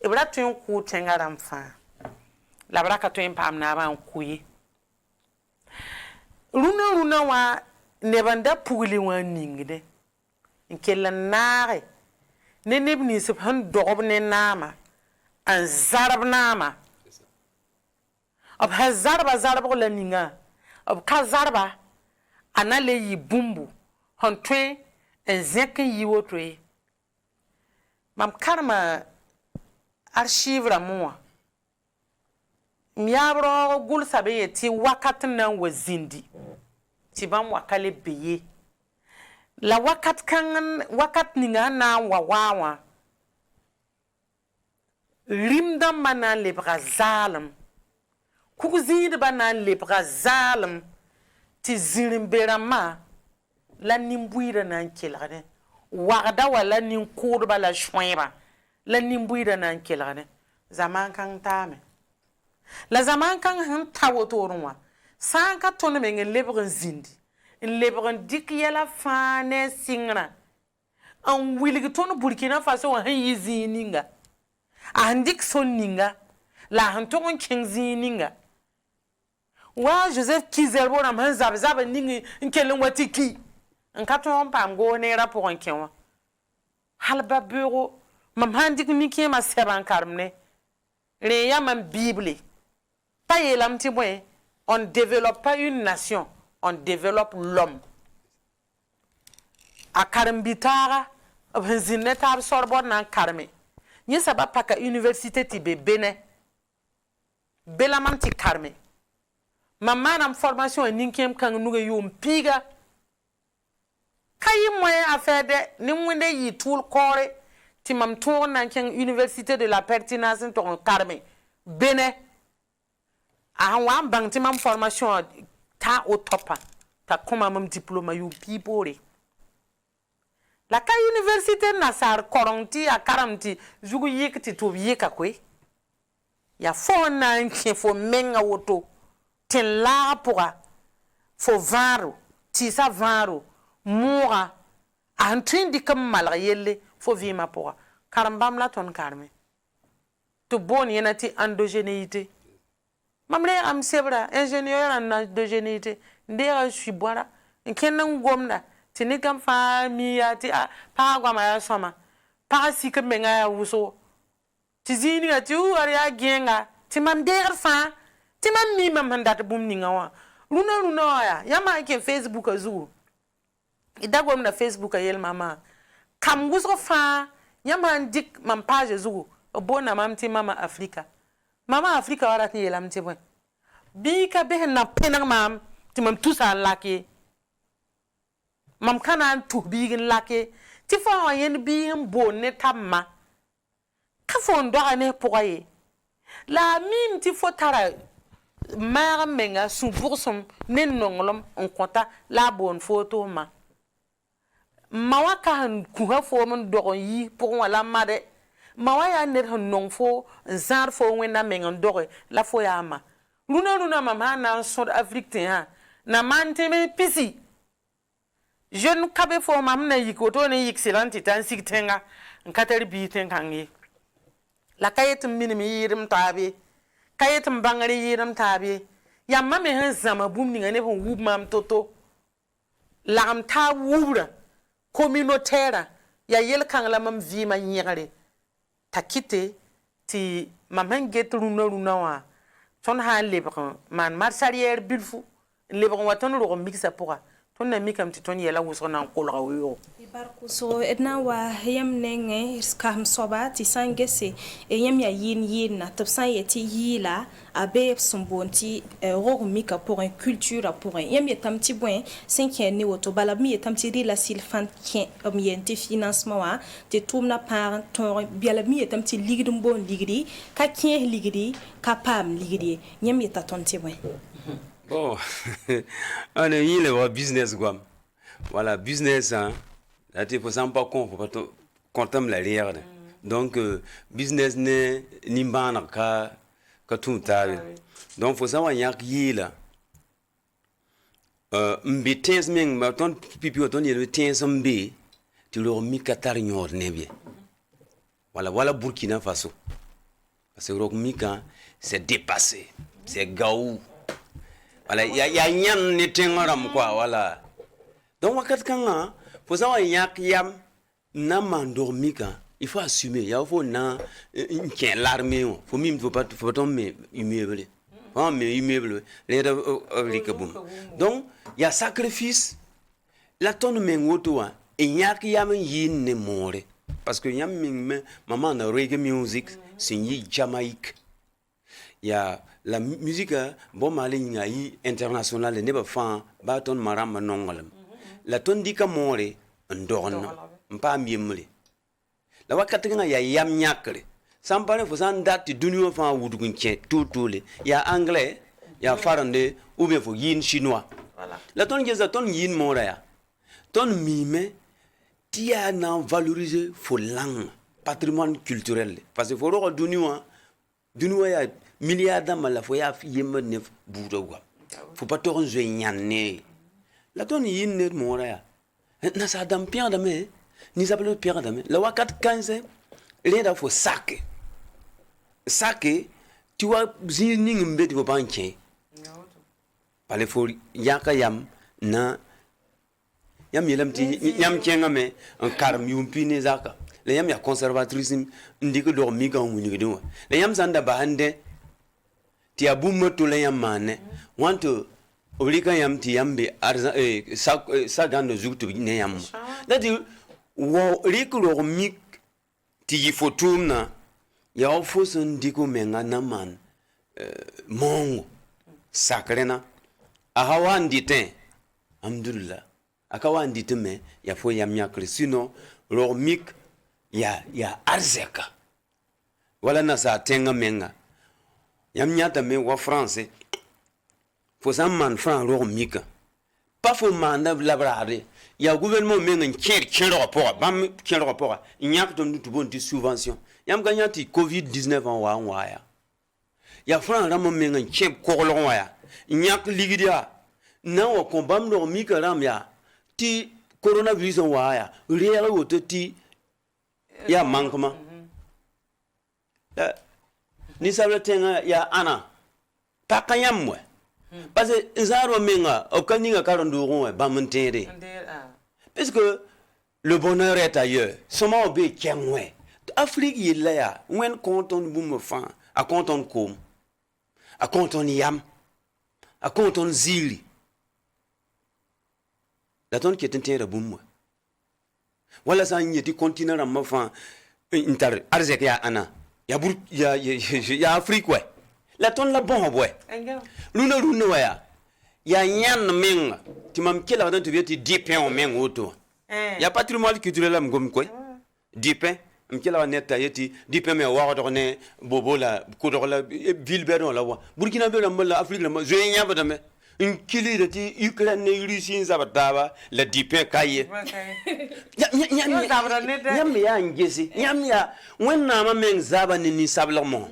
ibra tun ku tengaram fa la braka to impam na ban kuyi runa wa nebanda pugli wa ningde nkela nare ne nebni sub han dogob ne nama an zarab nama ab ha zarba la ninga ab ka zarba anale yi bumbu hon twe en zek yi wotwe mam karma archive ra mo miabro gul sabe yeti wakatin nan wazindi tibam wakale beye la wakat ninga na wawawa rimda mana lebra zalim kukuzid bana lebra zalim ti zimbera ma la nimbuira nan kelade wagda wala nin kurba la shweba la nimbuira nan kelade zaman kan tame la zaman kan han tawotorwa sanka ton me ngel lebren zindi in lebren dik yela fane singra an wiligi ton Burkina Faso han yizininga andik soninga la han ton kingzininga wa Joseph Kizerbo na man zabzaba ningi nkelen watiki en katon pam go ne rapport enkenwa halba bureau mam handik niki ma seban karmne le yamam bible payelam ti boy. On ne développe pas une nation, on développe l'homme. A Karambitara, Zineta Sorbonne en Karme. N'y a pas qu'à université Tibé Bénin. Belaman ti Karme. Maman en formation en Ninkem Kanouga Yum Piga. Kayi moyen à faire de Nimwende yi tout le corps. Timam tourne en université de la pertinence en Karme. Bénin. A wan bang ti mam formation ta au topa ta koma mam diplôme yu pipore la ka université nasar koronti a karamti zugu yekti to yeka kwe ya fo na nki fo menga woto tin la pour fo varo ti sa varo moura en train de comme mal yelle fo vima pour karambam la ton karme to bon yenati endogénéité. Mamre am sebra ingénieur en endogénéité ndera suis boira en kenan gomna ti ni kam fa mi ya ti pa gwa ma ya soma pa si ke menga ya wuso ti zini ga ti u ar ya genga ti mam der fa ti mam mi mam handat bum ni ngawa runa ya ma ke Facebook azu ida gom na Facebook yel mama kam wuso fa ya ma dik mam page zu bona mam ti mama Afrika warat ni yelam ti bon bi ka be na penang mam ti mam tusa laki mam kana tu bi gin laki ti fa yen bi bon ne tamma ka fo ndo ane poye la mim ti fo tara ma menga su bursum nen nongolom on konta la bon photo ma waka han ku ha fo mon dogon yi pour wala made mawa ya ner han nong fo zar fo wena mengan doge la fo ya ma luna mama na South Afrique ha na mante me pisi jeune kabe fo mam na yikoto ne excellent tan siktenga nkater bi tenkangi la kayet minimi yirim tabi kayet mbangari yirim tabi ya mame han zama bum ni ngane fo wub mam toto lam ta wura communautaire ya yel kan la mam vi ma nyegare takite ti mam get runa wa ton ha lebron man marsarier bilfu lebron waton ro mixa poa ton na mikam ti ton yela wuso nan kolra wo barku so edna wa yam nenge skam soba ti sangese e yam ya yin na topsan yeti yila abe sombonti ro mika pour une culture pour yam yetam ti bon 5e ni woto bala mi yetam ti ri la silfan ki yenti financement wa te tumna par ton biala mi yetam ti ligdum bon ligri ka kien ligri ka pam ligri yam yetaton ti bon. Bon, on est le business quoi. Voilà, business hein. Là tu faut pas compter la lière. Donc business ne ni bana ka tout ta. Donc faut savoir yak yi là. Mbitens meng ma ton pipi ton yele tens mbe tu leur mi katar nyor ne bien. Voilà Burkina Faso. Parce que rock mika c'est dépassé. C'est gaou. Voilà, ya nyan ni tengaram quoi, voilà. Donc wakat kanga, faut savoir yak yam na mandormika, il faut assumer, il faut na qui l'armée, faut même faut pas tomber immeuble. Faut mais immeuble, les boum. Donc il y a sacrifice. La tonne mengoto et yak yam yin ne more parce que yam maman na reggae music, c'est ni Jamaïque. Il y a la musique bon malin internationale ne ba fa ba ton marama nongolam la ton dika more ndorno mpa miemle la wakati nga ya yam nyakre sampare fo san dati dunio fa wudu nche tutule ya anglais ya farande ou bien fo yin chinois voilà la ton geza ton yin mora ya ton mime tia na valoriser fo langue patrimoine culturel parce que fo ro dunio ya milliards d'amala fo ya yema ne budo gwa faut pas toron zo nyanne la ton yin ne mora ya na sa dam pierre de me ni s'appelle pierre de me la wakat 15 les da fo saké tu vois zini ngbe tu pas nchen pale fo yaka yam na yam yelam ti yam chenga me en karm yumpine zaka le yam ya conservatrice ndiko do mi ga nguni do le yam sanda ba hande ti abum to le yam mane want to oblika yam ti yambe arza sa gando zuktu ne yam dadi wo rikulo mi ti fotuna ya ofosun diko menga na man mongo sakrena ahawan diten alhamdulillah akawan diteme ya fo yam yakre sino romik ya arzeka wala na sa tenga menga yam nyata me wa français fo sam man fran romika pas fo manda labrare ya gouvernement menga ker rapport bam ker rapport nyak to ndu bon di subvention yam ganyati covid 19 en wa ya fran ram menga ker korlo wa nyak ligidia na wa kombam romika ram ya ti coronavirus wa ya real woto ti ya mankama ni sabla tenga ya ana pakayamwe parce que zaro menga okaninga karondo ron ba montere Parce que le bonheur est ailleurs. Soma obe kengwe. Afrique il là, when konton boum fan, a konton kom, a konton yam, a konton zili. La ton qui est un boum. Voilà ça y est, continent à ma fan, inter, arzek ya ana. Ya Afrique ouais. La ton la bon ouais. Luna ouais. Ya nyan menga. Tu m'as mis là-dedans, tu viens te dipin au menga autour. Ya patrimoine culturel là m'gom quoi. Dipin. M'kela net tayeti dipin me wa rodone bobo la kodorla vilberdon la wa. Burkina Faso la Afrique la je nya badame. Une kili de ti Ukraine ne Russie zabataba la dipin kaye. Nyam ya ngesi. Nyam ya wenna ma meng zaba ni sabla mo.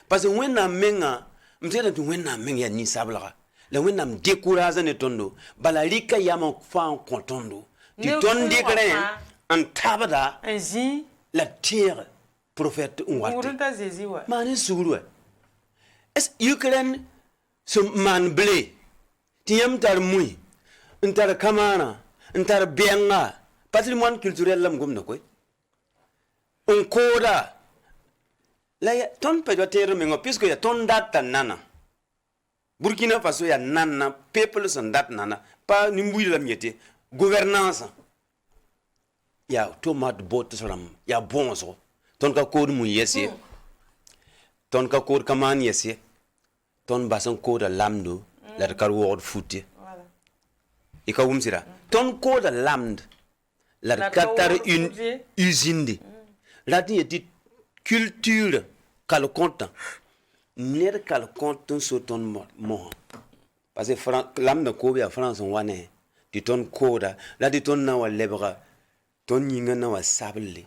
Parce que wenna menga m'tela tu wenna meng ya ni sabla. La wenna m'décourage ne tondo. Balalika ya ma fa en contondo. Tu ton décret en tabada la terre prophète ouate. Mani sourou. Est Ukraine ce man blé. Tiam tar mui. Ntar kamana. Ntar benga. Patrimoine culturel lam gom na koy. On koda. La ya ton pe do terre mengo puisque ya ton data nana. Burkina Faso ya nana peuple son date nana pas nimbuy la miete gouvernance ya tomate bot salam ya bonso ton ka code mu yesi ton ka code kaman yesi ton basan code lamdo la kar word futi voilà ika wumsira ton code lamd la katar une usine la ti culture kal content ner kal konton so ton mo parce que lam na ko ya France on wane di ton koda la di ton na wa lebra ton nyinga na wa sable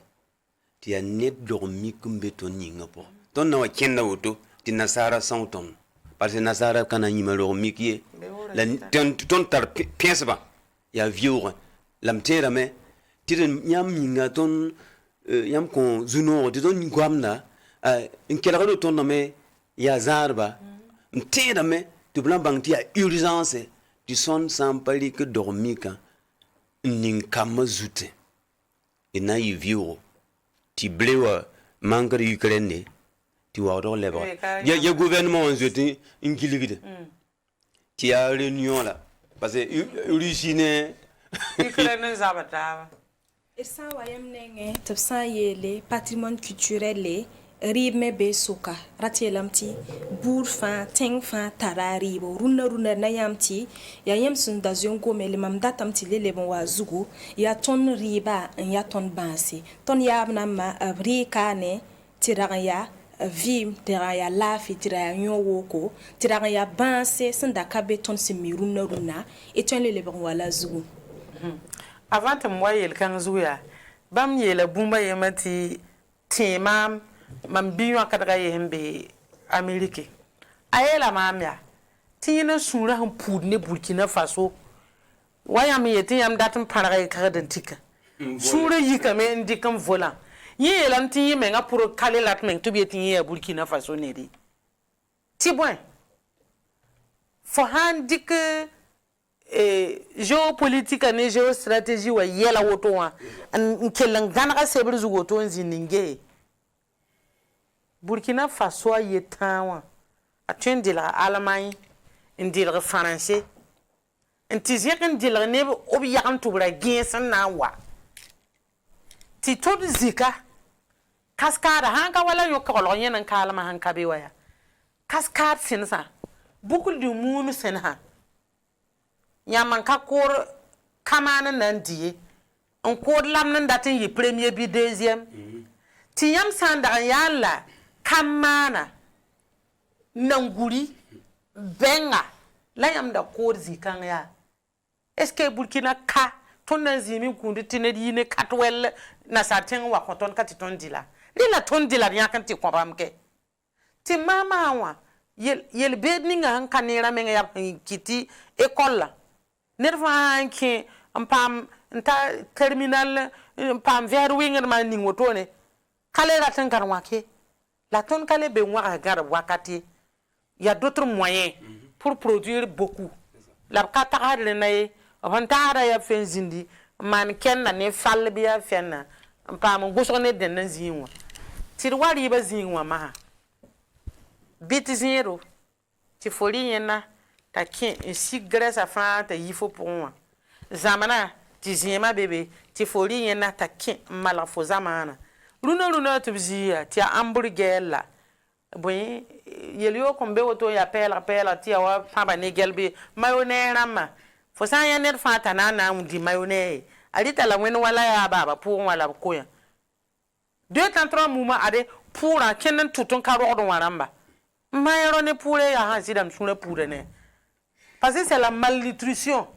ti ya net dormi kumbe ton nyinga po ton na wa kenna woto ti nasara sans ton parce que nasara kana nyima lo mikie la ton tar pièce ba ya vieux lam tera me ti nyam nyinga ton yam kon zuno di ton ngwamna in kela do ton na me ya zarba mteda me tu blanc bangti a urgence tu son sans pali que dormika nin kamazute ina yiviro ti blewa mangre Ukraine ti wa do leba ya gouvernement en jeti ingiligide ti a réunion là parce que Russie ne Ukraine zabata et ça wayam nenge tafsa yele patrimoine culturel rime be soka ratielamti bourfa tengfa tarari bo runa na yamti ya yamsun da zongo mele mamdatamti lele bon wazugo ya ton riba ya ton bansi ton yabna ma abrika ne tiraya vim tiraya lafi tiraya nyowoko tiraya bansi sanda kabe ton simiruna runa et ton lele bon wala zugo avant moi yel kan zuya bam yela bumba yemati timam man biyo kadga yembe Amerique ayela mamya tiyina sura han pudne Burkina Faso wayam yeti yam datin paraga kaden tika sura yikame ndikam vola yelan tiyi menga pour caler lat men to bieti ye Burkina Faso nedi ti bon fo han dik géopolitique et géostratégie wa yela woto wa an kelan ganaka sebr zugoto nzininge Burkina Faso y tawa a tundila Allemagne indila français intizek indila ne obi yakam tubra gensan na wa ti tod zika kaskada hanka wala yokka ko yenan kalama hanka be waya kaskad sinsa bukul du munu senha yaman ka kor kamana nan die on kor lam nan datin yi premier bi deuxième ti yam sanda yalla kamana nanguri benga la yam da kor zikan ya est-ce que Burkina ka ton nazimi kundu tinedi ne katwel na satin wa konton katiton dila lila ton dila nya kan ti kwamke ti mama wa yel bedninga han kanera menga ya kiti école nerva ki ampam nta terminal pam vers winger man ningoto ne kale raten karwake la ton kale be wa gar wakati il y a d'autres moyens pour produire beaucoup la kata hadle nay ban taara ya fen zindi man kenna ne fall biya fenna pam gusgo ne den nan zinwa tir wari ba zinwa ma bit zero ti foli yena ta kin si gresa fa ta yifo pour zamana ti zima bebe ti foli yena ta kin mala fo zamana luna tu bzia ti hamburger boy yelio kombe woto ya pela ti wa fa ba ne gelbe mayonnaise rama fo san ya net fa ta na undi mayonnaise alita la wen wala ya baba pour wala ko ya 2-3 mois ade pour a kenen tutun karo do waramba mayro ne pour ya ha sidam sura pour ne parce que c'est la malnutrition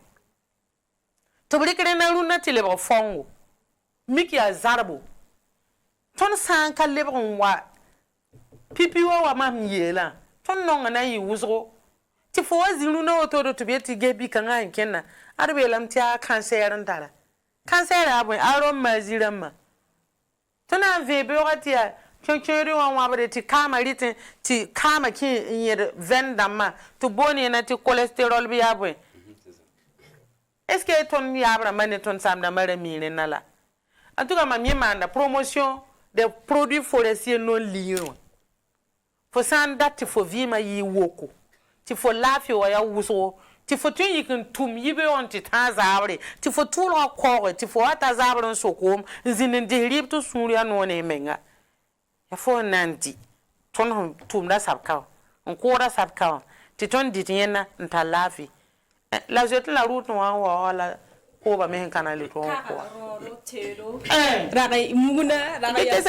to brikere na luna ti le ba fongo miki ya zarbo ton san ka le wa pipi wa ma miela ton no na yi wuzgo ti fo wazilu na oto do to be ti gebi kan an kenna arbe lam ti a cancer ndara cancer abun aro mazirama tona vebe wakati ya kyonkeri wa bare ti kama ritin ti kama ki yer vendama to boni na ti cholesterol bi abun est-ce que ton yabra mane ton samda mare mine nala en tout cas ma mi manda promotion des produits forestiers non liés fo san dati fo vima yi woko ti fo lafi wa ya wuso ti fo tun yikin tum yibe on ti tazabre ti fo tulo ko ti fo ata zabron sokom zinin de rib to suria no ne menga ya fo nanti ton tum da sabka on ko da sabka ti ton ditiyena nta lafi la jete la route wa wala ko ba men kanali to ko raga muguna raga ya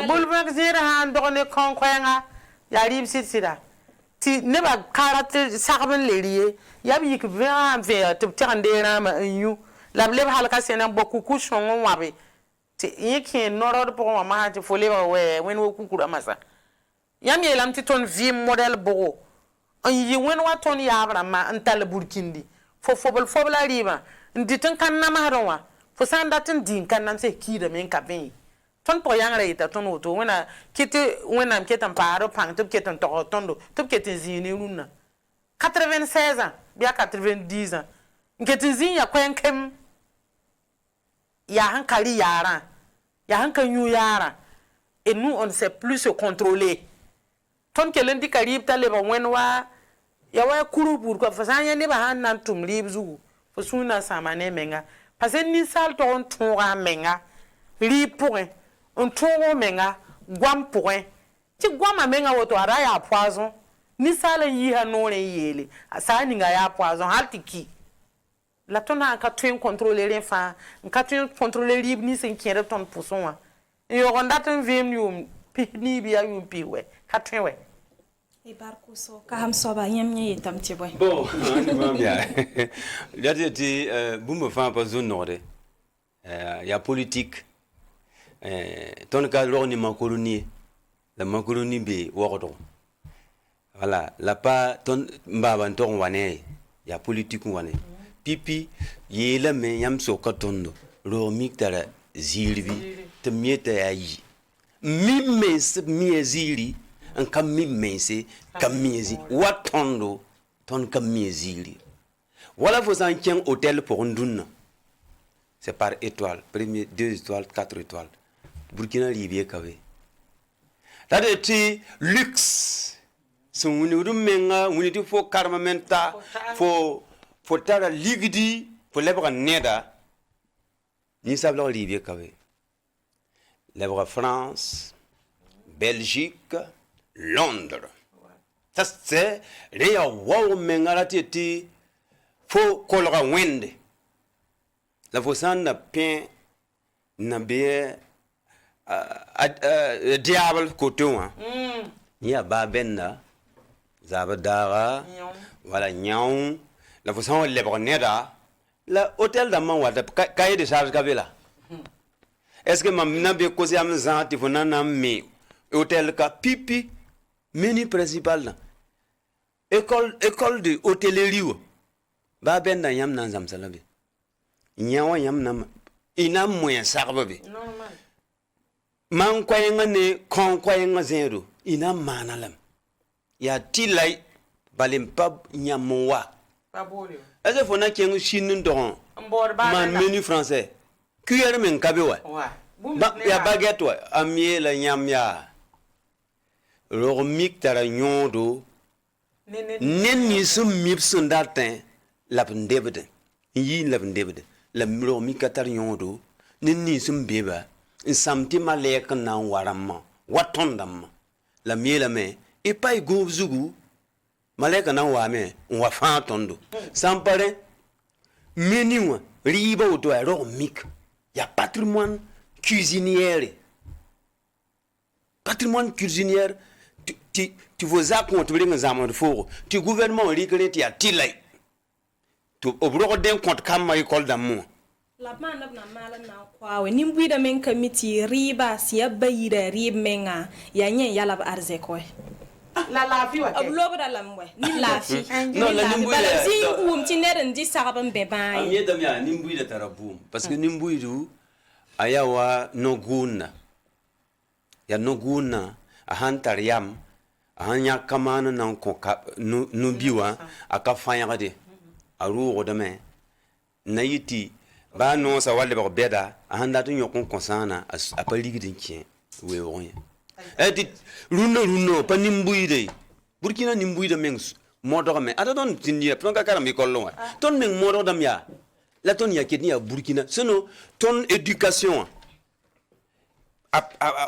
bulva zero han do ne kon kwenga ya rib sitsida ti ne ba karate sakben lerie ya bi ki va ve te tande rama nyu la ble halka sena boku ku shongo wabe ti yiki norod pour ma ti fole we wen wo kukura masa ya mi lam ti ton vi model bogo on yi wen wa ton ya abra ma antal burkindi fobol riba nditin kan na mahronwa fo sandatin din kan nam se kida men ka ben ton po yang reita ton oto wena kiti wena ketan paro pang tup ketan to tondo tup ketan zini runa 96 ans bien 90 ans ketan zin ya kwenkem ya hankali yara ya hankan yu yara et nous on ne sait plus se contrôler ton kelen di karib tale ba wenwa ya wa kuru bur ko fasanya ne ba han nan tum libzu fo suna samane menga parce que ni sal to on tonga menga li point on tongo menga gwam point ti gwam menga woto ara ya poison ni sala yi ha no re yele asa ni nga ya poison haltiki la tona ka tuen contrôler les fa ka tuen contrôler libre ni sen kire ton pousson yo rondaten vim yum ni biya yum piwe ka tuen we e barku so ka ham so ba yemnye tam ti boy bon on va bien là ti bumba fa pas zone nord ya politique ton ka lo ni macaroni la macaroni be wodo voilà la pas ton mbaba ton wane ya politique wane pipi yela me yam so ka tondo ro miktara zilbi te mieta yi mi zili en kam mi mense kam miezi watondo ton kam miezili voilà vous en tient hôtel pour nduna c'est par étoile premier 2 étoiles 4 étoiles Burkina Libye kawe là de ti luxe son wuni menga wuni ti fo karmamenta fo tara ligdi fo lebra neda ni sabla Libye kawe lebra France Belgique Londres. Ça c'est les wow mengarati fo kolra wende. La fosan na pin na be diable koton. Ya ba benna zabadara wala nyaw la fosan le broneda la hôtel d'amant wa cahier de charge kabela. Est-ce que mam na be ko siam zanti fona na me hôtel ka pipi menu principal là école de hôtellerie ba ben na yam nan zam salabe nyawa yam nam ina moyen sarba be normal man kwayenga ne kon kwayenga zero ina manalam ya tilai balim pab nyamwa est-ce que fona kien chine doron man menu français cuillère men kabe wa ya baguette wa amie la nyam ya ro mik tara nyondo nen ni sum mip sun datin la ndebede yi la ndebede la ro mik tar nyondo nen ni sum beba in samti malek na waramma watondam la miela me e pai go zugu maleka na wa me wa fa tondo sampare meniwa riba auto ro mik ya patrimoine cuisinière tu veux ça qu'on te bringe zaman de foro tu gouvernement rikre ti atilai tu obro den compte kam ma école d'amour la mana na mala na kwawe nimbuida men committee riba siya bayira rib menga ya nyen yala ba arze ko la fi wa ke lobra lamwe ni la fi non la nimbuida zi ti neren di sarabam beba amie dam ya nimbuida tarabum parce que nimbuidu ayawa noguna ya noguna a hantar yam a hanya kamana nan ko no biwa aka fanyade a rugo de me nayiti ba non sa wale ba beda a handa to nyokon konsana a pa ligidin kien we won e dit runo pa nimbuide burkina nimbuide mengs modo me ada don tindia pron ka karam ikollo ton meng modo dam ya la ton ya kidni ya burkina sinon ton éducation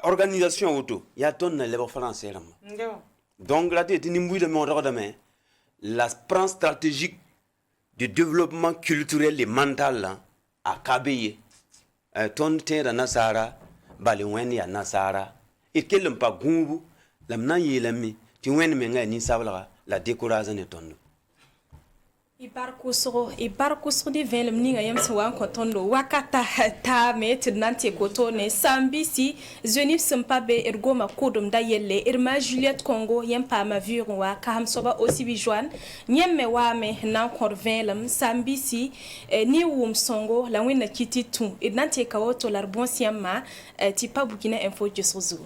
organisation auto ya ton na lebo français ram donc la tête nimbuide modo dam la plan stratégique de développement culturel et mental là a kabeye ton terre nasara bali wen ya nasara et kelum pa gumbu lam nan yelami ti wen me ngani sabla la décoration et ton ibarkusro di velum ninga yam so wan kotondo wakata ta me tidnante kotone sambisi zenif sampabe ergoma kodum da yelle irma Juliette Congo yam pa ma virwa kam soba aussi bijoine nyemme wa me nan kor velum sambisi ni wum songo la wina kiti tu idnante kawoto larbon siamma ti pa Burkina Info Josozo